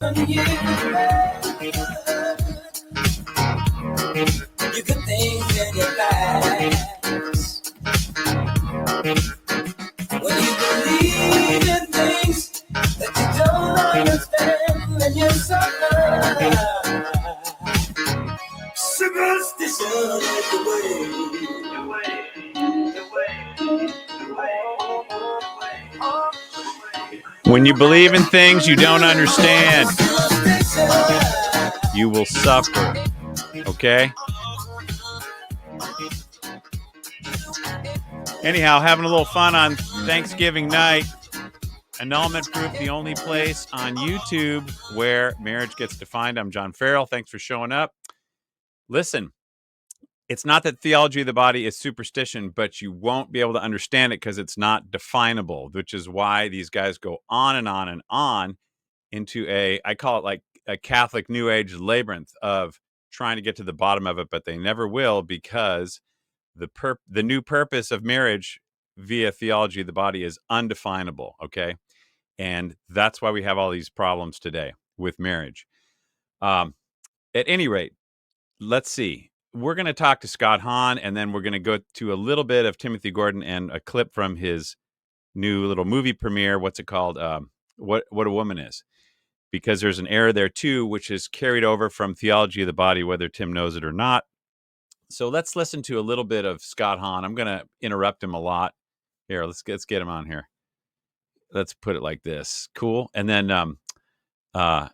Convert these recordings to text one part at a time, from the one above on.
You could think in your past when you believe in things that you don't understand and you're so superstition is the way. When you believe in things you don't understand, you will suffer. Okay? Anyhow, having a little fun on Thanksgiving night. Annulment Proof, the only place on YouTube where marriage gets defined. I'm John Farrell. Thanks for showing up. Listen, it's not that theology of the body is superstition, but you won't be able to understand it because it's not definable, which is why these guys go on and on and on into I call it like a Catholic New Age labyrinth of trying to get to the bottom of it, but they never will, because the new purpose of marriage via theology of the body is undefinable, okay? And that's why we have all these problems today with marriage. At any rate, let's see. We're going to talk to Scott Hahn, and then we're going to go to a little bit of Timothy Gordon and a clip from his new little movie premiere. What's it called? What a Woman Is. Because there's an error there too, which is carried over from theology of the body, whether Tim knows it or not. So let's listen to a little bit of Scott Hahn. I'm going to interrupt him a lot. Here, let's get him on here. Let's put it like this. Cool. And then I'm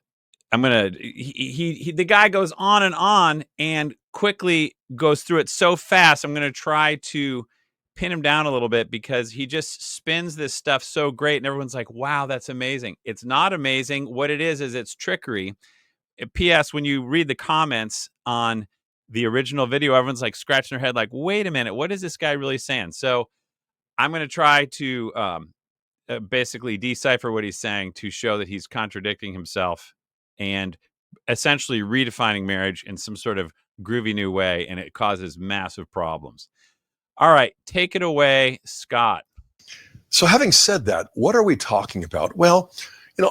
going to, the guy goes on and quickly goes through it so fast. I'm going to try to pin him down a little bit because he just spins this stuff so great. And everyone's like, wow, that's amazing. It's not amazing. What it is it's trickery. P.S. When you read the comments on the original video, everyone's like scratching their head like, wait a minute, what is this guy really saying? So I'm going to try to basically decipher what he's saying to show that he's contradicting himself and essentially redefining marriage in some sort of groovy new way, and it causes massive problems. All right, take it away, Scott. So having said that, what are we talking about? Well,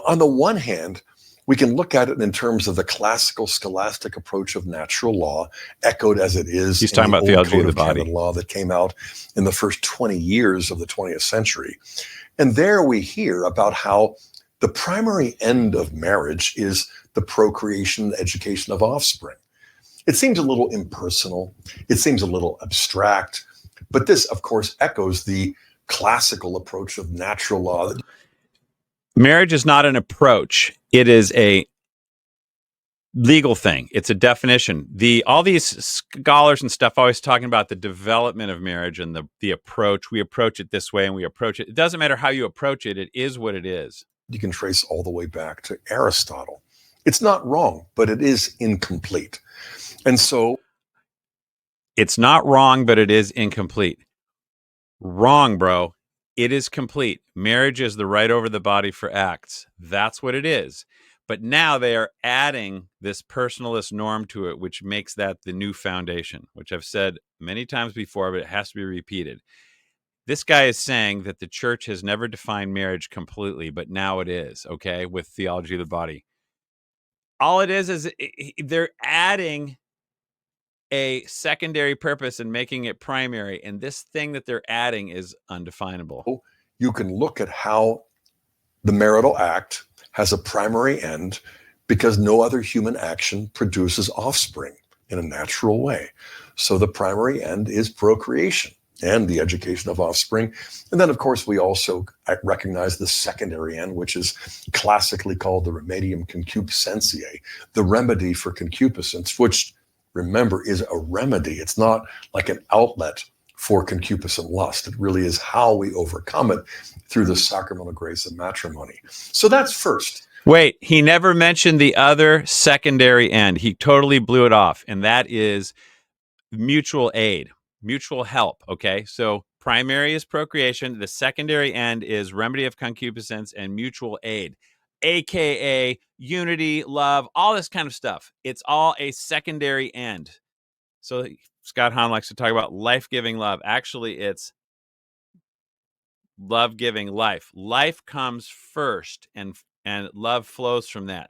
on the one hand, we can look at it in terms of the classical scholastic approach of natural law, echoed as it is He's talking about theology of the body law that came out in the first 20 years of the 20th century. And there we hear about how the primary end of marriage is the procreation and education of offspring. It seems a little impersonal. It seems a little abstract. But this, of course, echoes the classical approach of natural law. Marriage is not an approach. It is a legal thing. It's a definition. All these scholars and stuff always talking about the development of marriage and the approach. We approach it this way and we approach it. It doesn't matter how you approach it. It is what it is. You can trace all the way back to Aristotle. It's not wrong, but it is incomplete. And so it's not wrong, but it is incomplete. Wrong, bro. It is complete. Marriage is the right over the body for acts. That's what it is. But now they are adding this personalist norm to it, which makes that the new foundation, which I've said many times before, but it has to be repeated. This guy is saying that the church has never defined marriage completely, but now it is, okay, with theology of the body. All it is they're adding a secondary purpose and making it primary, and this thing that they're adding is undefinable. You can look at how the marital act has a primary end because no other human action produces offspring in a natural way. So the primary end is procreation and the education of offspring. And then, of course, we also recognize the secondary end, which is classically called the remedium concupiscentiae, the remedy for concupiscence, which, remember, is a remedy. It's not like an outlet for concupiscent lust. It really is how we overcome it through the sacramental grace of matrimony. So that's first. Wait, he never mentioned the other secondary end. He totally blew it off, and that is mutual aid, mutual help, okay? So primary is procreation. The secondary end is remedy of concupiscence and mutual aid, a.k.a. unity, love, all this kind of stuff. It's all a secondary end. So Scott Hahn likes to talk about life-giving love. Actually, it's love-giving life. Life comes first, and love flows from that.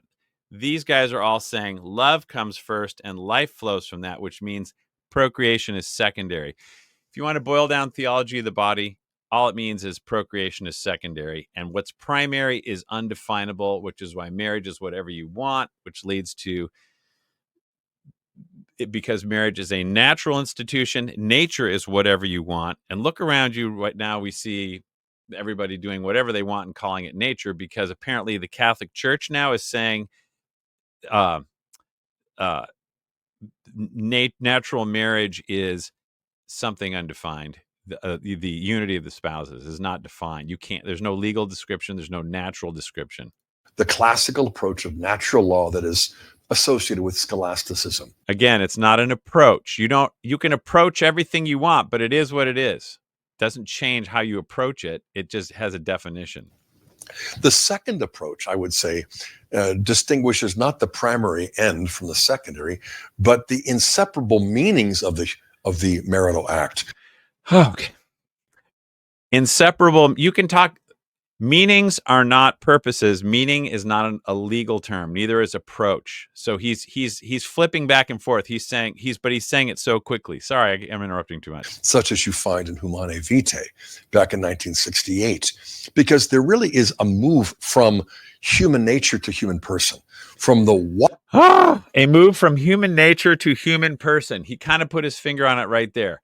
These guys are all saying love comes first and life flows from that, which means procreation is secondary. If you want to boil down theology of the body, all it means is procreation is secondary, and what's primary is undefinable, which is why marriage is whatever you want, which leads to it, because marriage is a natural institution. Nature is whatever you want. And look around you right now, we see everybody doing whatever they want and calling it nature, because apparently the Catholic Church now is saying uh, uh, natural marriage is something undefined. The unity of the spouses is not defined. You can't. There's no legal description. There's no natural description. The classical approach of natural law that is associated with scholasticism. Again, it's not an approach. You can approach everything you want, but it is what it is. It doesn't change how you approach it. It just has a definition. The second approach, I would say, distinguishes not the primary end from the secondary, but the inseparable meanings of the marital act. Okay. Inseparable. You can talk. Meanings are not purposes. Meaning is not a legal term. Neither is approach. So he's flipping back and forth. He's saying it so quickly. Sorry, I'm interrupting too much. Such as you find in Humanae Vitae back in 1968, because there really is a move from human nature to human person, from the what. A move from human nature to human person. He kind of put his finger on it right there.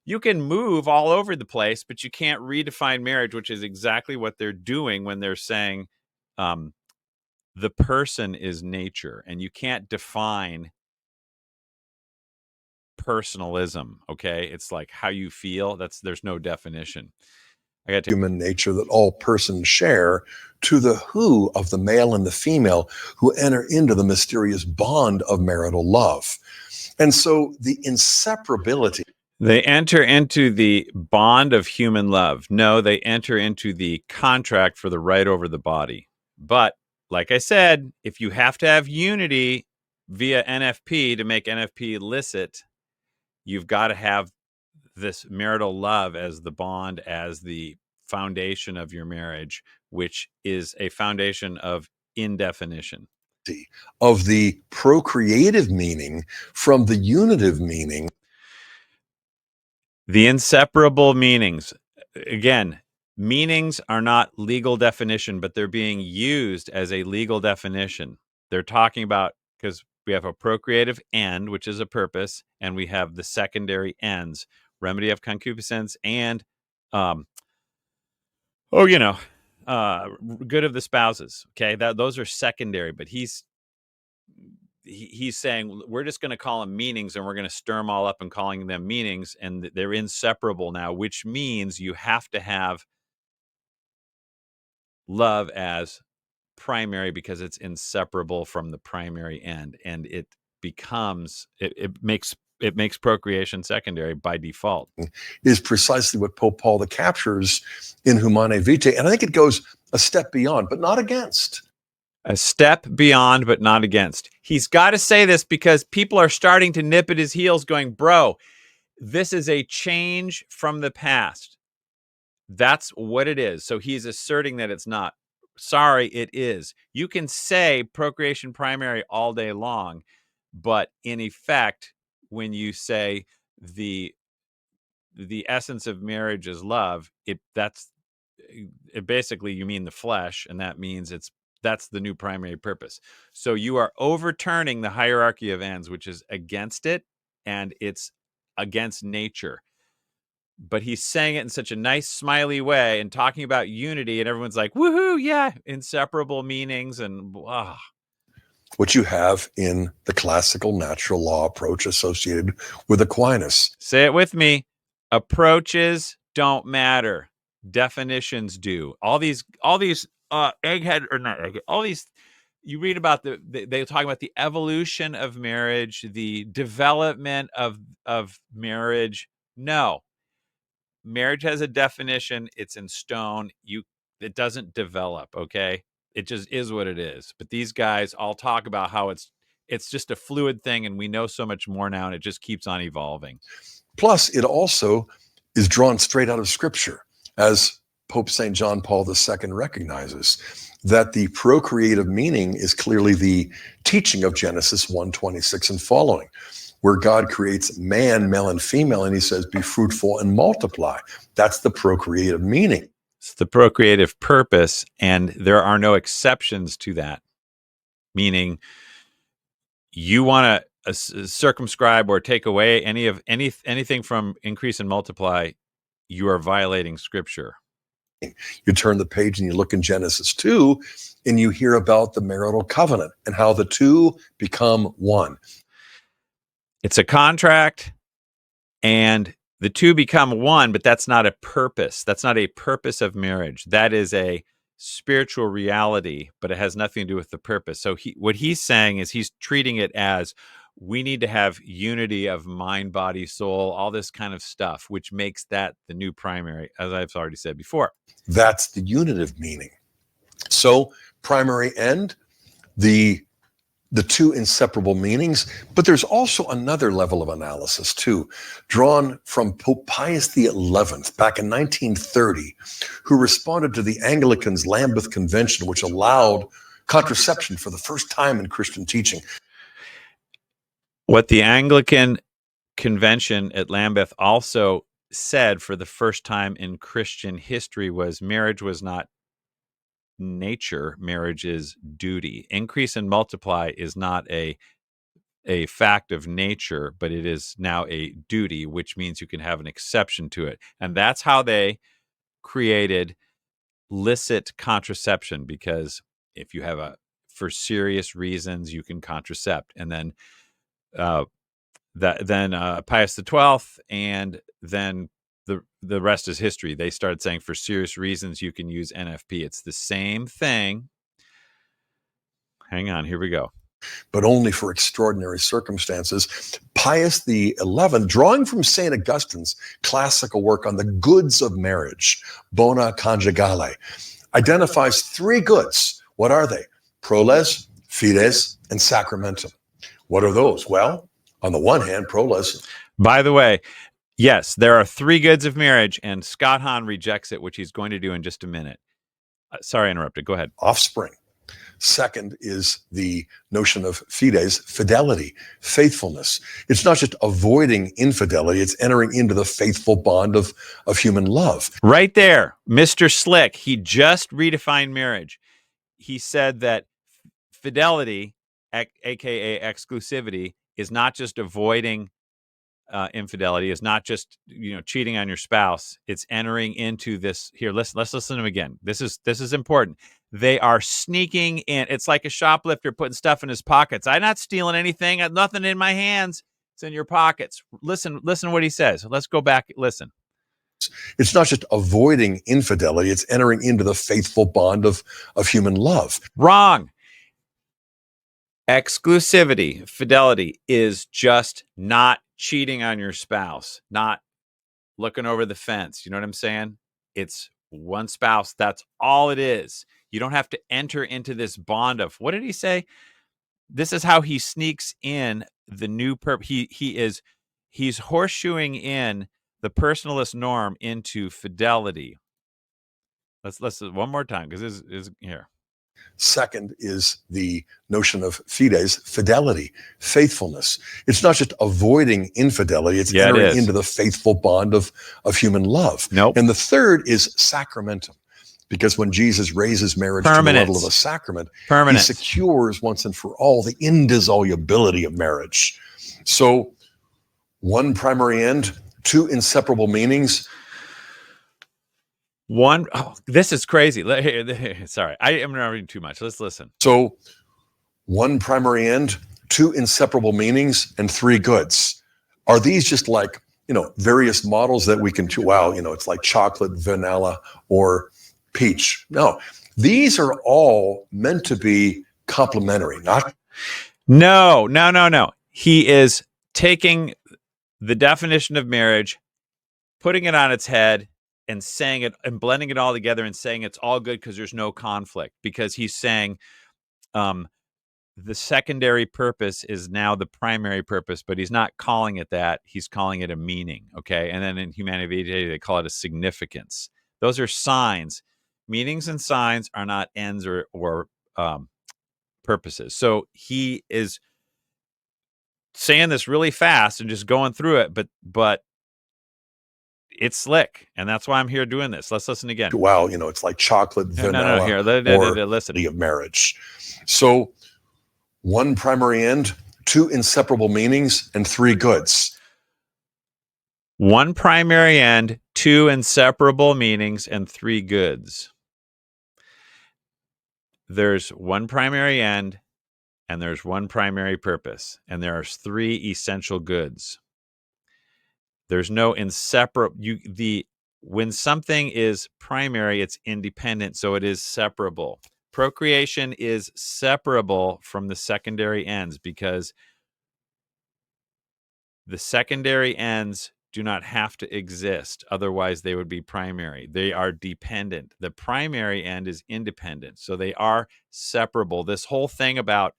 You can move all over the place, but you can't redefine marriage, which is exactly what they're doing when they're saying the person is nature, and you can't define personalism. Okay, it's like how you feel. There's no definition. I got human nature that all persons share, to the who of the male and the female who enter into the mysterious bond of marital love. And so the inseparability. They enter into the bond of human love. No, they enter into the contract for the right over the body. But like I said, if you have to have unity via NFP to make NFP licit, you've got to have this marital love as the bond, as the foundation of your marriage, which is a foundation of indefinition. Of the procreative meaning from the unitive meaning. The inseparable meanings. Again, meanings are not legal definition, but they're being used as a legal definition. They're talking about, because we have a procreative end, which is a purpose, and we have the secondary ends, remedy of concupiscence and good of the spouses. Okay, those are secondary, but he's saying we're just going to call them meanings, and we're going to stir them all up and calling them meanings, and they're inseparable now, which means you have to have love as primary because it's inseparable from the primary end, and it makes procreation secondary by default. Is precisely what Pope Paul captures in Humanae Vitae, and I think it goes a step beyond, but not against. A step beyond, but not against. He's got to say this because people are starting to nip at his heels going, bro, this is a change from the past. That's what it is. So he's asserting that it's not. Sorry, it is. You can say procreation primary all day long, but in effect, when you say the essence of marriage is love, it basically you mean the flesh, and that means that's the new primary purpose. So you are overturning the hierarchy of ends, which is against it, and it's against nature. But he's saying it in such a nice, smiley way and talking about unity, and everyone's like, woohoo, yeah, inseparable meanings, and what you have in the classical natural law approach associated with Aquinas. Say it with me. Approaches don't matter. Definitions do. All these egghead or not egghead, all these you read about they talk about the evolution of marriage, the development of marriage. No. Marriage has a definition. It's in stone. It doesn't develop, okay? It just is what it is. But these guys all talk about how it's just a fluid thing, and we know so much more now, and it just keeps on evolving. Plus, it also is drawn straight out of Scripture, as Pope St. John Paul II recognizes that the procreative meaning is clearly the teaching of Genesis 1:26 and following, where God creates man, male and female, and he says, be fruitful and multiply. That's the procreative meaning. It's the procreative purpose, and there are no exceptions to that. Meaning, you want to circumscribe or take away anything from increase and multiply, you are violating Scripture. You turn the page and you look in Genesis 2, and you hear about the marital covenant and how the two become one. It's a contract, and the two become one, but that's not a purpose. That's not a purpose of marriage. That is a spiritual reality, but it has nothing to do with the purpose. So what he's saying is he's treating it as we need to have unity of mind, body, soul, all this kind of stuff, which makes that the new primary, as I've already said before. That's the unitive meaning. So primary end, the two inseparable meanings, but there's also another level of analysis too, drawn from Pope Pius XI back in 1930, who responded to the Anglicans' Lambeth Convention, which allowed contraception for the first time in Christian teaching. What the Anglican Convention at Lambeth also said for the first time in Christian history was marriage was not nature, marriage is duty. Increase and multiply is not a fact of nature, but it is now a duty, which means you can have an exception to it. And that's how they created licit contraception, because if you have for serious reasons, you can contracept. And then Pius XII, and then the rest is history. They started saying for serious reasons you can use NFP. It's the same thing. Hang on, here we go. But only for extraordinary circumstances. Pius XI, drawing from St. Augustine's classical work on the goods of marriage, Bona Conjugale, identifies three goods. What are they? Proles, fides, and sacramentum. What are those? Well, on the one hand, proles. By the way, yes, there are three goods of marriage, and Scott Hahn rejects it, which he's going to do in just a minute. Sorry, I interrupted. Go ahead. Offspring. Second is the notion of fides, fidelity, faithfulness. It's not just avoiding infidelity, it's entering into the faithful bond of human love. Right there, Mr. Slick, he just redefined marriage. He said that fidelity, aka exclusivity, is not just avoiding infidelity, is not just cheating on your spouse. It's entering into this. Here, let's listen to him again. This is important. They are sneaking in. It's like a shoplifter putting stuff in his pockets. I'm not stealing anything. I have nothing in my hands. It's in your pockets. Listen to what he says. Let's go back. Listen. It's not just avoiding infidelity. It's entering into the faithful bond of human love. Wrong. Exclusivity, fidelity is just not cheating on your spouse, not looking over the fence. You know what I'm saying? It's one spouse. That's all it is. You don't have to enter into this bond of, what did he say? This is how he sneaks in the new he's horseshoeing in the personalist norm into fidelity. Let's one more time, because this is here. Second is the notion of fides, fidelity, faithfulness. It's not just avoiding infidelity, it's entering into the faithful bond of human love. Nope. And the third is sacramentum, because when Jesus raises marriage to the level of a sacrament, he secures once and for all the indissolubility of marriage. So one primary end, two inseparable meanings. This is crazy. Sorry, I am not reading too much. Let's listen. So one primary end, two inseparable meanings, and three goods. Are these just like, various models that we can choose? Wow, it's like chocolate, vanilla, or peach. No, these are all meant to be complementary, not. No. He is taking the definition of marriage, putting it on its head, and saying it and blending it all together and saying it's all good because there's no conflict, because he's saying the secondary purpose is now the primary purpose, but he's not calling it that. He's calling it a meaning. Okay. And then in humanity, they call it a significance. Those are signs. Meanings and signs are not ends or purposes. So he is saying this really fast and just going through it, but it's slick, and that's why I'm here doing this. Let's listen again. Wow, it's like chocolate, vanilla, Here, or listen. of marriage. So, one primary end, two inseparable meanings, and three goods. One primary end, two inseparable meanings, and three goods. There's one primary end, and there's one primary purpose, and there are three essential goods. There's no inseparable. When something is primary, it's independent, so it is separable. Procreation is separable from the secondary ends because the secondary ends do not have to exist. Otherwise, they would be primary. They are dependent. The primary end is independent, so they are separable. This whole thing about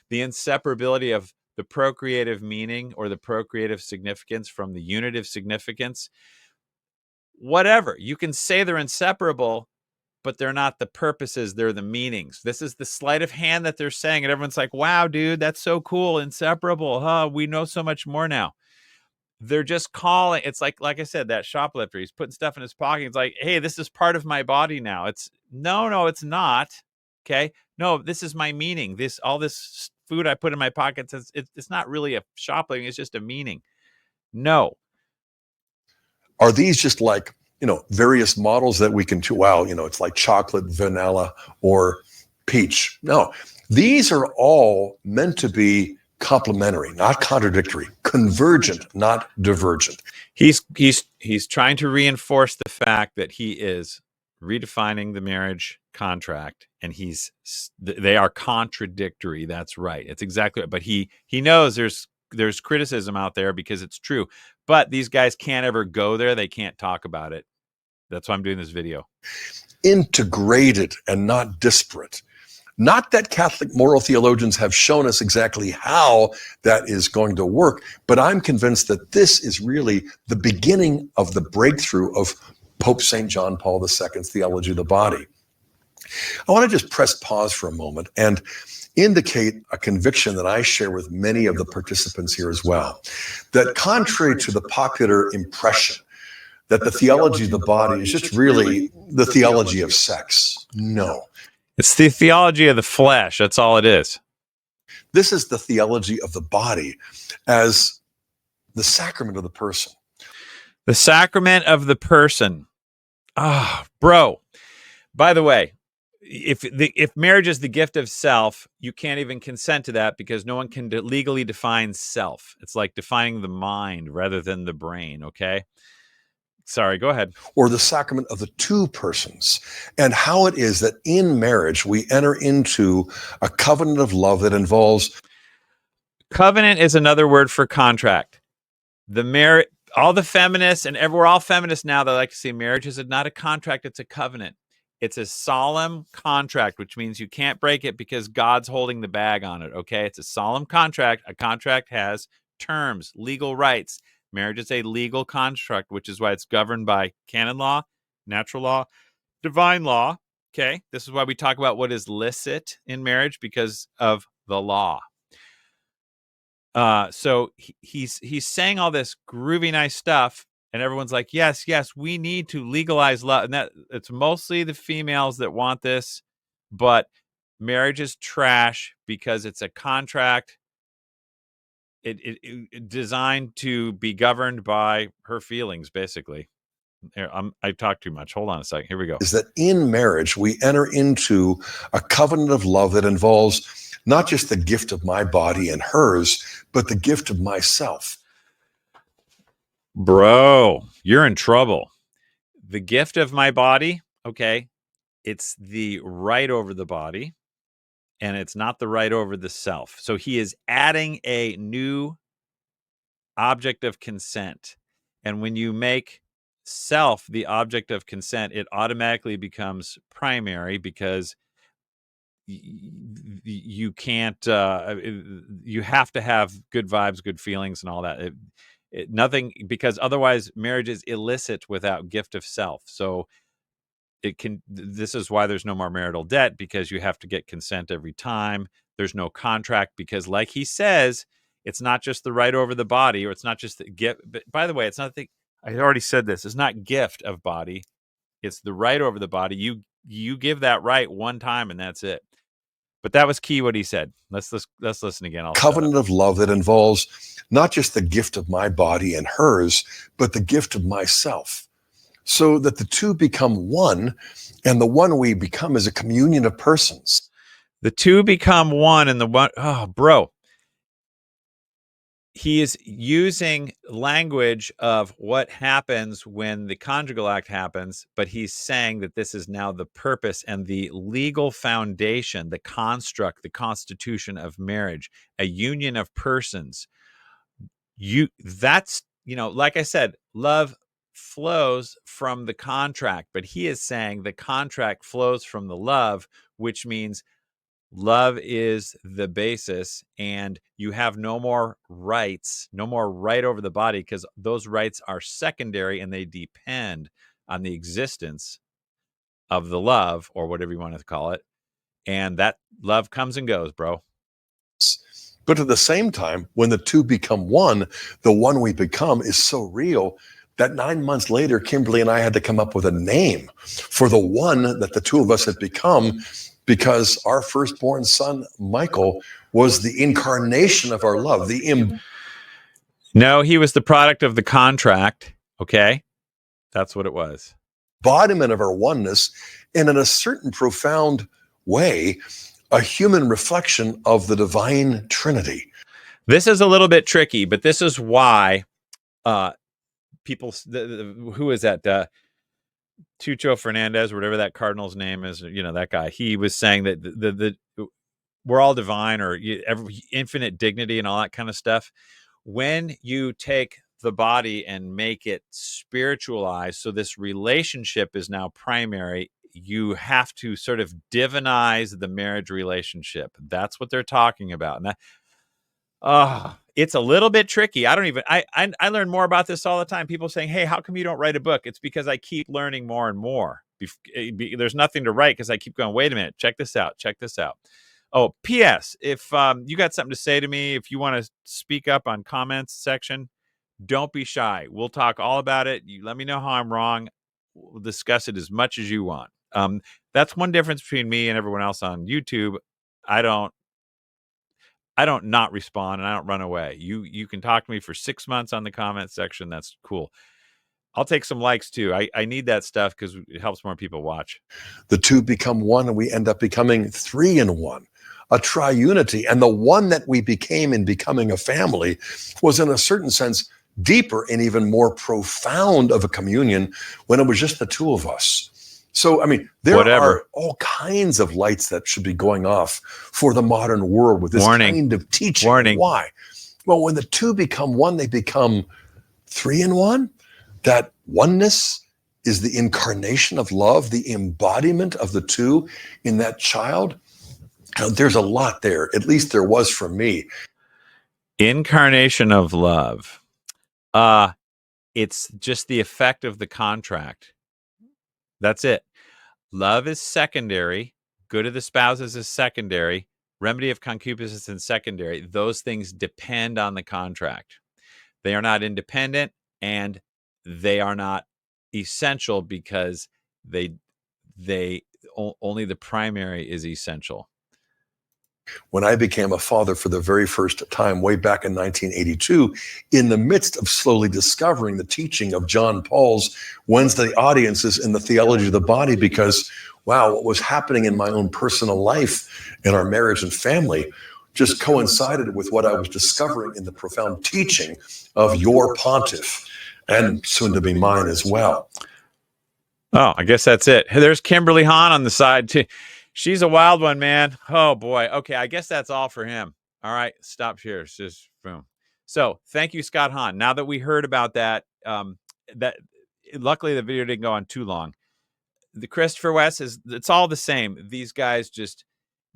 the inseparability of the procreative meaning or the procreative significance from the unitive significance, whatever. You can say they're inseparable, but they're not the purposes, they're the meanings. This is the sleight of hand that they're saying, and everyone's like, wow, dude, that's so cool, inseparable. Huh? We know so much more now. They're just calling, it's like I said, that shoplifter, he's putting stuff in his pocket. It's like, hey, this is part of my body now. It's no, it's not. Okay. No, this is my meaning. All this food I put in my pockets, it's not really a shoplifting, it's just a meaning. No. Are these just like, various models that we can wow, it's like chocolate, vanilla, or peach? No, these are all meant to be complementary, not contradictory, convergent, not divergent. He's trying to reinforce the fact that he is redefining the marriage contract, and they are contradictory. That's right. It's exactly right. But he knows there's criticism out there because it's true. But these guys can't ever go there. They can't talk about it. That's why I'm doing this video. Integrated and not disparate. Not that Catholic moral theologians have shown us exactly how that is going to work, but I'm convinced that this is really the beginning of the breakthrough of Pope St. John Paul II's Theology of the Body. I want to just press pause for a moment and indicate a conviction that I share with many of the participants here as well, that contrary to the popular impression that the theology of the body is just really the theology of sex. No. It's the theology of the flesh. That's all it is. This is the theology of the body as the sacrament of the person. The sacrament of the person. Bro. By the way, if marriage is the gift of self, you can't even consent to that because no one can legally define self. It's like defining the mind rather than the brain, okay? Sorry, go ahead. Or the sacrament of the two persons, and how it is that in marriage we enter into a covenant of love that involves. Covenant is another word for contract. All the feminists, and we're all feminists now, they like to say marriage is not a contract, it's a covenant. It's a solemn contract, which means you can't break it because God's holding the bag on it, okay? It's a solemn contract. A contract has terms, legal rights. Marriage is a legal construct, which is why it's governed by canon law, natural law, divine law, okay? This is why we talk about what is licit in marriage because of the law. So he's saying all this groovy, nice stuff, and everyone's like, yes, we need to legalize love. And that it's mostly the females that want this, but marriage is trash because it's a contract. It designed to be governed by her feelings, basically. I talk too much. Hold on a second. Here we go. Is that in marriage we enter into a covenant of love that involves not just the gift of my body and hers, but the gift of myself. Bro, you're in trouble. The gift of my body, okay, it's the right over the body, and it's not the right over the self. So he is adding a new object of consent. And when you make self the object of consent, it automatically becomes primary because you can't, you have to have good vibes, good feelings, and all that. Nothing, because otherwise marriage is illicit without gift of self. So this is why there's no more marital debt, because you have to get consent every time. There's no contract because, like he says, it's not just the right over the body, or it's not just the gift. But by the way, it's not the, I already said this, it's not gift of body. It's the right over the body. You give that right one time and that's it. But that was key what he said. Let's listen again. Covenant of love that involves not just the gift of my body and hers, but the gift of myself, so that the two become one, and the one we become is a communion of persons. The two become one, and the one, oh, bro. He is using language of what happens when the conjugal act happens, but he's saying that this is now the purpose and the legal foundation, the construct, the constitution of marriage, a union of persons. That's, like I said, love flows from the contract, but he is saying the contract flows from the love, which means love is the basis, and you have no more rights, no more right over the body, because those rights are secondary and they depend on the existence of the love, or whatever you want to call it. And that love comes and goes, bro. But at the same time, when the two become one, the one we become is so real that 9 months later, Kimberly and I had to come up with a name for the one that the two of us had become, because our firstborn son, Michael, was the incarnation of our love. No, he was the product of the contract. Okay. That's what it was. Embodiment of our oneness, and in a certain profound way, a human reflection of the divine Trinity. This is a little bit tricky, but this is why people, who is that? Tucho Fernandez, or whatever that cardinal's name is, that guy. He was saying that the we're all divine, or infinite dignity and all that kind of stuff. When you take the body and make it spiritualized, so this relationship is now primary, you have to sort of divinize the marriage relationship. That's what they're talking about. And that, it's a little bit tricky. I learn more about this all the time. People saying, hey, how come you don't write a book? It's because I keep learning more and more. There's nothing to write because I keep going, wait a minute, check this out. Oh, P.S. If you got something to say to me, if you want to speak up on comments section, don't be shy. We'll talk all about it. You let me know how I'm wrong. We'll discuss it as much as you want. That's one difference between me and everyone else on YouTube. I don't not respond, and I don't run away. You can talk to me for 6 months on the comment section. That's cool. I'll take some likes too. I need that stuff because it helps more people watch. The two become one, and we end up becoming three in one, a triunity. And the one that we became in becoming a family was, in a certain sense, deeper and even more profound of a communion when it was just the two of us. So, I mean, there are all kinds of lights that should be going off for the modern world with this kind of teaching. Why? Well, when the two become one, they become three in one. That oneness is the incarnation of love, the embodiment of the two in that child. There's a lot there. At least there was for me. Incarnation of love. It's just the effect of the contract. That's it. Love is secondary. Good of the spouses is secondary. Remedy of concupiscence is secondary. Those things depend on the contract. They are not independent, and they are not essential, because they only the primary is essential. When I became a father for the very first time way back in 1982, in the midst of slowly discovering the teaching of John Paul's Wednesday audiences in the Theology of the Body, because, wow, what was happening in my own personal life, in our marriage and family, just coincided with what I was discovering in the profound teaching of your pontiff, and soon to be mine as well. Oh, I guess that's it. There's Kimberly Hahn on the side too. She's a wild one, man. Oh boy. Okay, I guess that's all for him. All right, stop here. It's just boom. So thank you, Scott Hahn. Now that we heard about that, that luckily the video didn't go on too long. The Christopher West it's all the same. These guys just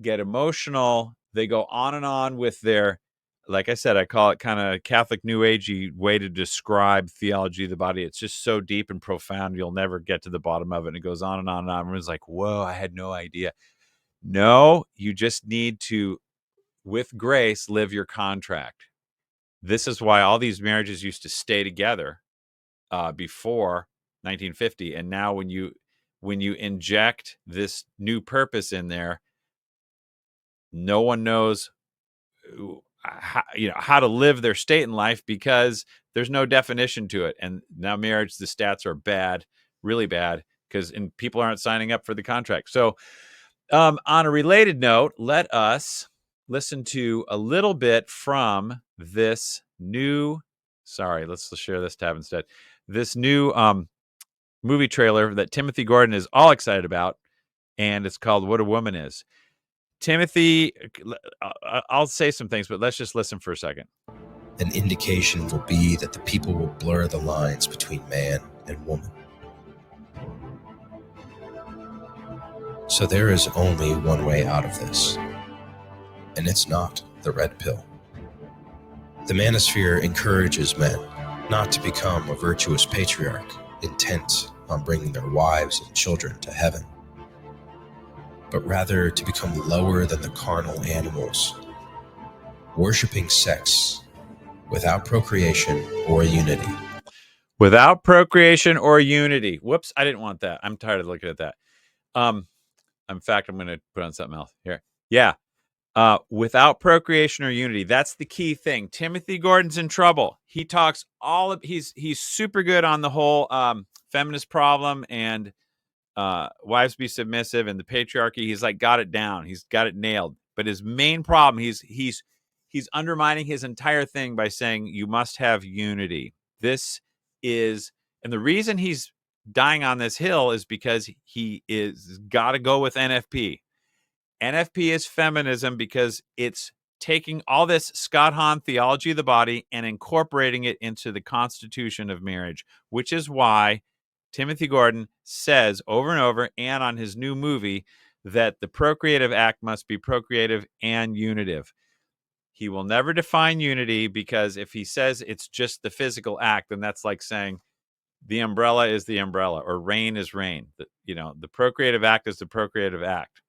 get emotional. They go on and on with their like I said, I call it kind of Catholic New Agey way to describe theology of the body. It's just so deep and profound, you'll never get to the bottom of it. And it goes on and on and on. Everyone's like, whoa, I had no idea. No, you just need to, with grace, live your contract. This is why all these marriages used to stay together before 1950. And now when you inject this new purpose in there, no one knows how to live their state in life because there's no definition to it. And now marriage, the stats are bad, really bad, because people aren't signing up for the contract. So on a related note, let us listen to a little bit from this new, let's share this tab instead. This new movie trailer that Timothy Gordon is all excited about, and it's called What a Woman Is. Timothy, I'll say some things, but let's just listen for a second. An indication will be that the people will blur the lines between man and woman. So there is only one way out of this, and it's not the red pill. The manosphere encourages men not to become a virtuous patriarch intent on bringing their wives and children to heaven, but rather to become lower than the carnal animals, worshiping sex without procreation or unity. Without procreation or unity. Whoops, I didn't want that. I'm tired of looking at that. In fact, I'm going to put on something else here. Yeah. Without procreation or unity. That's the key thing. Timothy Gordon's in trouble. He talks he's super good on the whole feminist problem and wives be submissive and the patriarchy. He's like got it down. He's got it nailed. But his main problem, he's undermining his entire thing by saying you must have unity. This is, and the reason he's dying on this hill is because he is got to go with NFP. NFP is feminism because it's taking all this Scott Hahn theology of the body and incorporating it into the constitution of marriage, which is why Timothy Gordon says over and over, and on his new movie, that the procreative act must be procreative and unitive. He will never define unity because if he says it's just the physical act, then that's like saying the umbrella is the umbrella or rain is rain. The procreative act is the procreative act.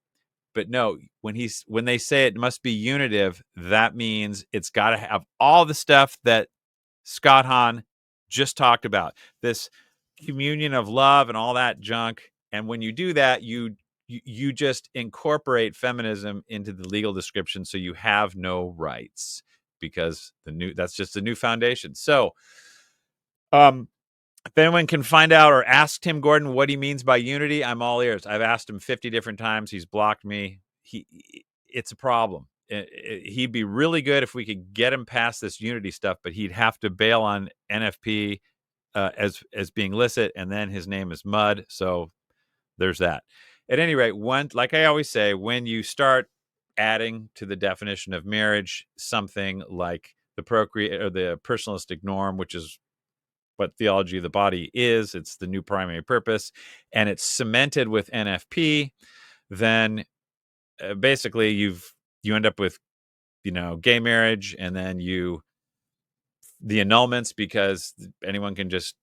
But no, when they say it must be unitive, that means it's got to have all the stuff that Scott Hahn just talked about. This communion of love and all that junk. And when you do that, you just incorporate feminism into the legal description, so you have no rights because that's just the new foundation. So, if anyone can find out or ask Tim Gordon what he means by unity, I'm all ears. I've asked him 50 different times. He's blocked me. It's a problem. He'd be really good if we could get him past this unity stuff, but he'd have to bail on NFP as being licit, and then his name is mud. So there's that. At any rate, like I always say, when you start adding to the definition of marriage something like the personalistic norm, which is what theology of the body is, it's the new primary purpose, and it's cemented with NFP, then basically you end up with gay marriage, and then the annulments, because anyone can just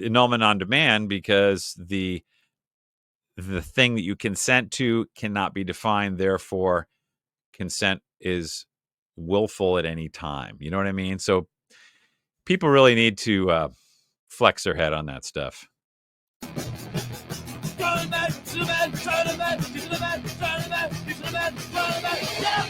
annulment on demand because the thing that you consent to cannot be defined, therefore consent is willful at any time. You know what I mean? So people really need to flex their head on that stuff. Going back to the bed, trying to bed, to the bed, trying to bed, to the bed, trying to bed. Yeah,